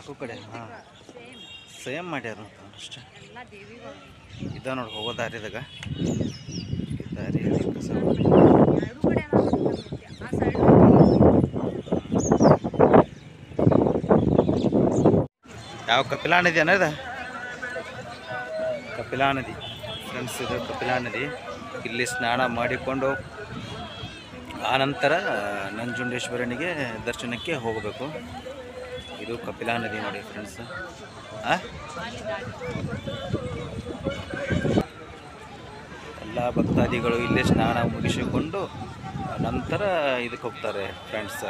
ನಾಲ್ಕು ಕಡೆ ಹಾಂ ಸೇಮ್ ಮಾಡ್ಯಾರ ಅಷ್ಟೇ. ಇದ ನೋಡಿ ಹೋಗೋ ದಾರಿದಾಗ ದಾರಿ ಯಾವ ಕಪಿಲಾ ನದಿ ಅನ್ನೋದ ಕಪಿಲಾ ನದಿ ಫ್ರೆಂಡ್ಸ್, ಇದು ಕಪಿಲಾ ನದಿ. ಇಲ್ಲಿ ಸ್ನಾನ ಮಾಡಿಕೊಂಡು ಆನಂತರ ನಂಜುಂಡೇಶ್ವರನಿಗೆ ದರ್ಶನಕ್ಕೆ ಹೋಗಬೇಕು. ಇದು ಕಪಿಲಾ ನದಿ ನೋಡಿ ಫ್ರೆಂಡ್ಸ್. ಎಲ್ಲ ಭಕ್ತಾದಿಗಳು ಇಲ್ಲೇ ಸ್ನಾನ ಮುಗಿಸಿಕೊಂಡು ನಂತರ ಇದಕ್ಕೆ ಹೋಗ್ತಾರೆ ಫ್ರೆಂಡ್ಸ್,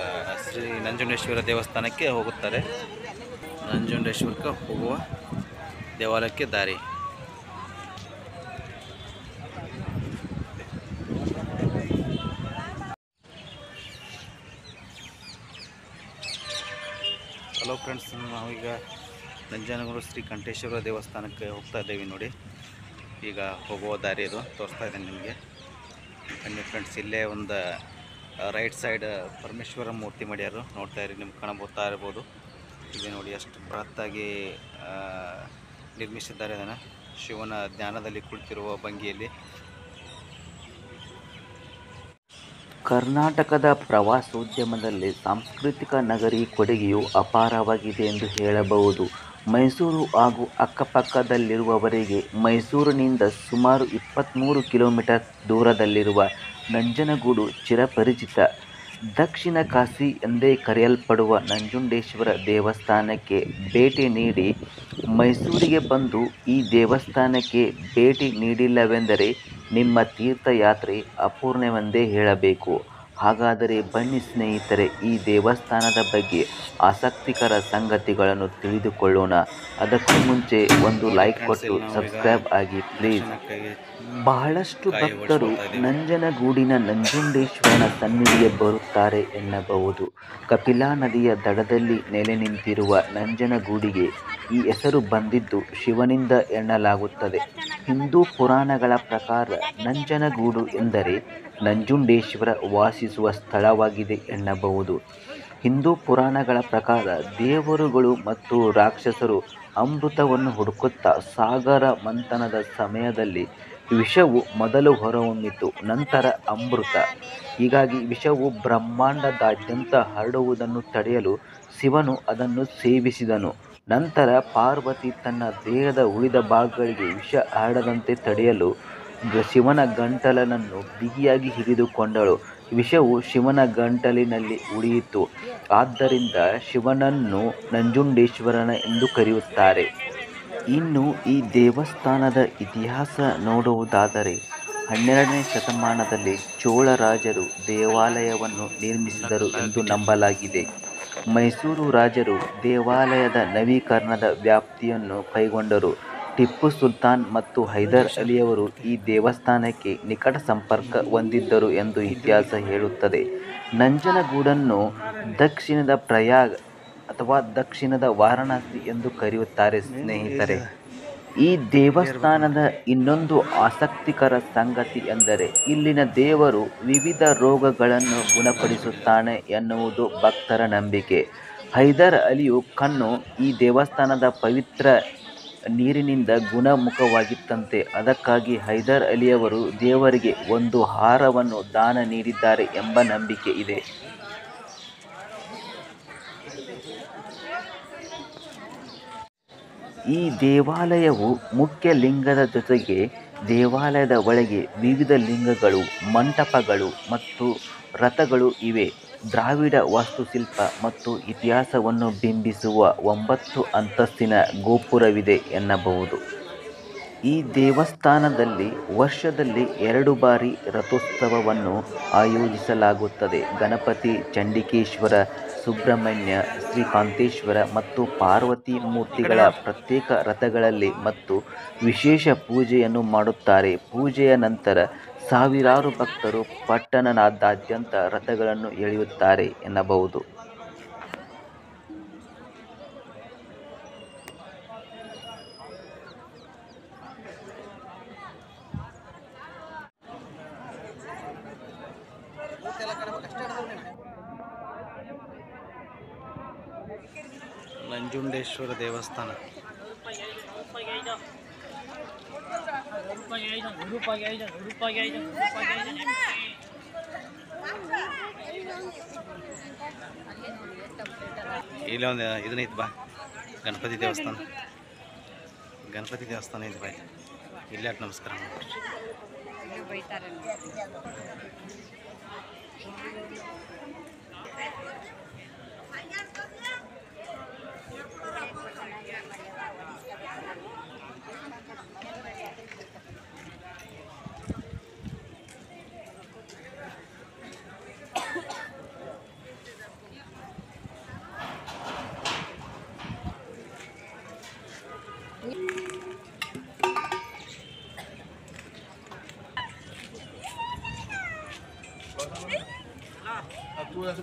ಶ್ರೀ ನಂಜುಂಡೇಶ್ವರ ದೇವಸ್ಥಾನಕ್ಕೆ ಹೋಗುತ್ತಾರೆ. ನಂಜುಂಡೇಶ್ವರಕ್ಕೆ ಹೋಗುವ ದೇವಾಲಯಕ್ಕೆ ದಾರಿ. ಹಲೋ ಫ್ರೆಂಡ್ಸ್, ನಾವೀಗ ನಂಜನಗೂಡು ಶ್ರೀ ಕಂಠೇಶ್ವರ ದೇವಸ್ಥಾನಕ್ಕೆ ಹೋಗ್ತಾ ಇದ್ದೇವೆ ನೋಡಿ. ಈಗ ಹೋಗುವ ದಾರಿ ಇದು ತೋರಿಸ್ತಾ ಇದ್ದೇನೆ ನಿಮಗೆ. ಬನ್ನಿ ಫ್ರೆಂಡ್ಸ್, ಇಲ್ಲೇ ಒಂದು ರೈಟ್ ಸೈಡ್ ಪರಮೇಶ್ವರ ಮೂರ್ತಿ ಮಾಡ್ಯಾರು, ನೋಡ್ತಾ ಇರಿ, ನಿಮ್ಗೆ ಕಾಣಬೋತಾ ಇರ್ಬೋದು. ಇಲ್ಲಿ ನೋಡಿ ಎಷ್ಟು ಬೃಹತ್ತಾಗಿ ನಿರ್ಮಿಸಿದ್ದಾರೆ ಅದನ್ನು, ಶಿವನ ಧ್ಯಾನದಲ್ಲಿ ಕುಳಿತಿರುವ ಭಂಗಿಯಲ್ಲಿ. ಕರ್ನಾಟಕದ ಪ್ರವಾಸೋದ್ಯಮದಲ್ಲಿ ಸಾಂಸ್ಕೃತಿಕ ನಗರಿ ಕೊಡುಗೆಯು ಅಪಾರವಾಗಿದೆ ಎಂದು ಹೇಳಬಹುದು. ಮೈಸೂರು ಹಾಗೂ ಅಕ್ಕಪಕ್ಕದಲ್ಲಿರುವವರಿಗೆ ಮೈಸೂರಿನಿಂದ ಸುಮಾರು 23 ಕಿಲೋಮೀಟರ್ ದೂರದಲ್ಲಿರುವ ನಂಜನಗೂಡು ಚಿರಪರಿಚಿತ. ದಕ್ಷಿಣ ಕಾಶಿ ಎಂದೇ ಕರೆಯಲ್ಪಡುವ ನಂಜುಂಡೇಶ್ವರ ದೇವಸ್ಥಾನಕ್ಕೆ ಭೇಟಿ ನೀಡಿ ಮೈಸೂರಿಗೆ ಬಂದು ಈ ದೇವಸ್ಥಾನಕ್ಕೆ ಭೇಟಿ ನೀಡಿಲ್ಲವೆಂದರೆ ನಿಮ್ಮ ತೀರ್ಥಯಾತ್ರೆ ಅಪೂರ್ಣವೆಂದೇ ಹೇಳಬೇಕು. ಹಾಗಾದರೆ ಬನ್ನಿ ಸ್ನೇಹಿತರೆ, ಈ ದೇವಸ್ಥಾನದ ಬಗ್ಗೆ ಆಸಕ್ತಿಕರ ಸಂಗತಿಗಳನ್ನು ತಿಳಿದುಕೊಳ್ಳೋಣ. ಅದಕ್ಕೂ ಮುಂಚೆ ಒಂದು ಲೈಕ್ ಕೊಟ್ಟು ಸಬ್ಸ್ಕ್ರೈಬ್ ಆಗಿ ಪ್ಲೀಸ್. ಬಹಳಷ್ಟು ಭಕ್ತರು ನಂಜನಗೂಡಿನ ನಂಜುಂಡೇಶ್ವರನ ಸನ್ನಿಧಿಗೆ ಬರುತ್ತಾರೆ ಎನ್ನಬಹುದು. ಕಪಿಲಾ ನದಿಯ ದಡದಲ್ಲಿ ನೆಲೆ ನಿಂತಿರುವ ನಂಜನಗೂಡಿಗೆ ಈ ಹೆಸರು ಬಂದಿದ್ದು ಶಿವನಿಂದ ಎನ್ನಲಾಗುತ್ತದೆ. ಹಿಂದೂ ಪುರಾಣಗಳ ಪ್ರಕಾರ ನಂಜನಗೂಡು ಎಂದರೆ ನಂಜುಂಡೇಶ್ವರ ವಾಸಿಸುವ ಸ್ಥಳವಾಗಿದೆ ಎನ್ನಬಹುದು. ಹಿಂದೂ ಪುರಾಣಗಳ ಪ್ರಕಾರ ದೇವರುಗಳು ಮತ್ತು ರಾಕ್ಷಸರು ಅಮೃತವನ್ನು ಹುಡುಕುತ್ತಾ ಸಾಗರ ಮಂಥನದ ಸಮಯದಲ್ಲಿ ವಿಷವು ಮೊದಲು ಹೊರಹೊಮ್ಮಿತು, ನಂತರ ಅಮೃತ. ಹೀಗಾಗಿ ವಿಷವು ಬ್ರಹ್ಮಾಂಡದಾದ್ಯಂತ ಹರಡುವುದನ್ನು ತಡೆಯಲು ಶಿವನು ಅದನ್ನು ಸೇವಿಸಿದನು. ನಂತರ ಪಾರ್ವತಿ ತನ್ನ ದೇಹದ ಉಳಿದ ಭಾಗಗಳಿಗೆ ವಿಷ ಹರಡದಂತೆ ತಡೆಯಲು ಶಿವನ ಗಂಟಲನ್ನು ಬಿಗಿಯಾಗಿ ಹಿಡಿದುಕೊಂಡಳು. ವಿಷವು ಶಿವನ ಗಂಟಲಿನಲ್ಲಿ ಉಳಿಯಿತು. ಆದ್ದರಿಂದ ಶಿವನನ್ನು ನಂಜುಂಡೇಶ್ವರನ ಎಂದು ಕರೆಯುತ್ತಾರೆ. ಇನ್ನು ಈ ದೇವಸ್ಥಾನದ ಇತಿಹಾಸ ನೋಡುವುದಾದರೆ 12ನೇ ಶತಮಾನದಲ್ಲಿ ಚೋಳ ರಾಜರು ದೇವಾಲಯವನ್ನು ನಿರ್ಮಿಸಿದರು ಎಂದು ನಂಬಲಾಗಿದೆ. ಮೈಸೂರು ರಾಜರು ದೇವಾಲಯದ ನವೀಕರಣದ ವ್ಯಾಪ್ತಿಯನ್ನು ಕೈಗೊಂಡರು. ಟಿಪ್ಪು ಸುಲ್ತಾನ್ ಮತ್ತು ಹೈದರ್ ಅಲಿಯವರು ಈ ದೇವಸ್ಥಾನಕ್ಕೆ ನಿಕಟ ಸಂಪರ್ಕ ಹೊಂದಿದ್ದರು ಎಂದು ಇತಿಹಾಸ ಹೇಳುತ್ತದೆ. ನಂಜನಗೂಡನ್ನು ದಕ್ಷಿಣದ ಪ್ರಯಾಗ್ ಅಥವಾ ದಕ್ಷಿಣದ ವಾರಣಾಸಿ ಎಂದು ಕರೆಯುತ್ತಾರೆ ಸ್ನೇಹಿತರೆ. ಈ ದೇವಸ್ಥಾನದ ಇನ್ನೊಂದು ಆಸಕ್ತಿಕರ ಸಂಗತಿ ಎಂದರೆ ಇಲ್ಲಿನ ದೇವರು ವಿವಿಧ ರೋಗಗಳನ್ನು ಗುಣಪಡಿಸುತ್ತಾನೆ ಎನ್ನುವುದು ಭಕ್ತರ ನಂಬಿಕೆ. ಹೈದರ್ ಅಲಿಯು ಕಣ್ಣು ಈ ದೇವಸ್ಥಾನದ ಪವಿತ್ರ ನೀರಿನಿಂದ ಗುಣಮುಖವಾಗಿತ್ತಂತೆ. ಅದಕ್ಕಾಗಿ ಹೈದರ್ ಅಲಿಯವರು ದೇವರಿಗೆ ಒಂದು ಹಾರವನ್ನು ದಾನ ನೀಡಿದ್ದಾರೆ ಎಂಬ ನಂಬಿಕೆ ಇದೆ. ಈ ದೇವಾಲಯವು ಮುಖ್ಯ ಲಿಂಗದ ಜೊತೆಗೆ ದೇವಾಲಯದ ಒಳಗೆ ವಿವಿಧ ಲಿಂಗಗಳು, ಮಂಟಪಗಳು ಮತ್ತು ರಥಗಳು ಇವೆ. ದ್ರಾವಿಡ ವಾಸ್ತುಶಿಲ್ಪ ಮತ್ತು ಇತಿಹಾಸವನ್ನು ಬಿಂಬಿಸುವ 9 ಅಂತಸ್ತಿನ ಗೋಪುರವಿದೆ ಎನ್ನಬಹುದು. ಈ ದೇವಸ್ಥಾನದಲ್ಲಿ ವರ್ಷದಲ್ಲಿ 2 ಬಾರಿ ರಥೋತ್ಸವವನ್ನು ಆಯೋಜಿಸಲಾಗುತ್ತದೆ. ಗಣಪತಿ, ಚಂಡಿಕೇಶ್ವರ, ಸುಬ್ರಹ್ಮಣ್ಯ, ಶ್ರೀಕಾಂತೇಶ್ವರ ಮತ್ತು ಪಾರ್ವತಿ ಮೂರ್ತಿಗಳ ಪ್ರತ್ಯೇಕ ರಥಗಳಲ್ಲಿ ಮತ್ತು ವಿಶೇಷ ಪೂಜೆಯನ್ನು ಮಾಡುತ್ತಾರೆ. ಪೂಜೆಯ ನಂತರ ಸಾವಿರಾರು ಭಕ್ತರು ಪಟ್ಟಣದಾದ್ಯಂತ ರಥಗಳನ್ನು ಎಳೆಯುತ್ತಾರೆ ಎನ್ನಬಹುದು. ನಂಜುಂಡೇಶ್ವರ ದೇವಸ್ಥಾನ. ಇಲ್ಲಿ ಒಂದು ಇದನ್ನೈತೆ ಬಾ, ಗಣಪತಿ ದೇವಸ್ಥಾನ. ಗಣಪತಿ ದೇವಸ್ಥಾನ ಐತೆ ಬಾಯ್, ಇಲ್ಲೇ ನಮಸ್ಕಾರ ಮಾಡ್ರಿ. तू ऐसे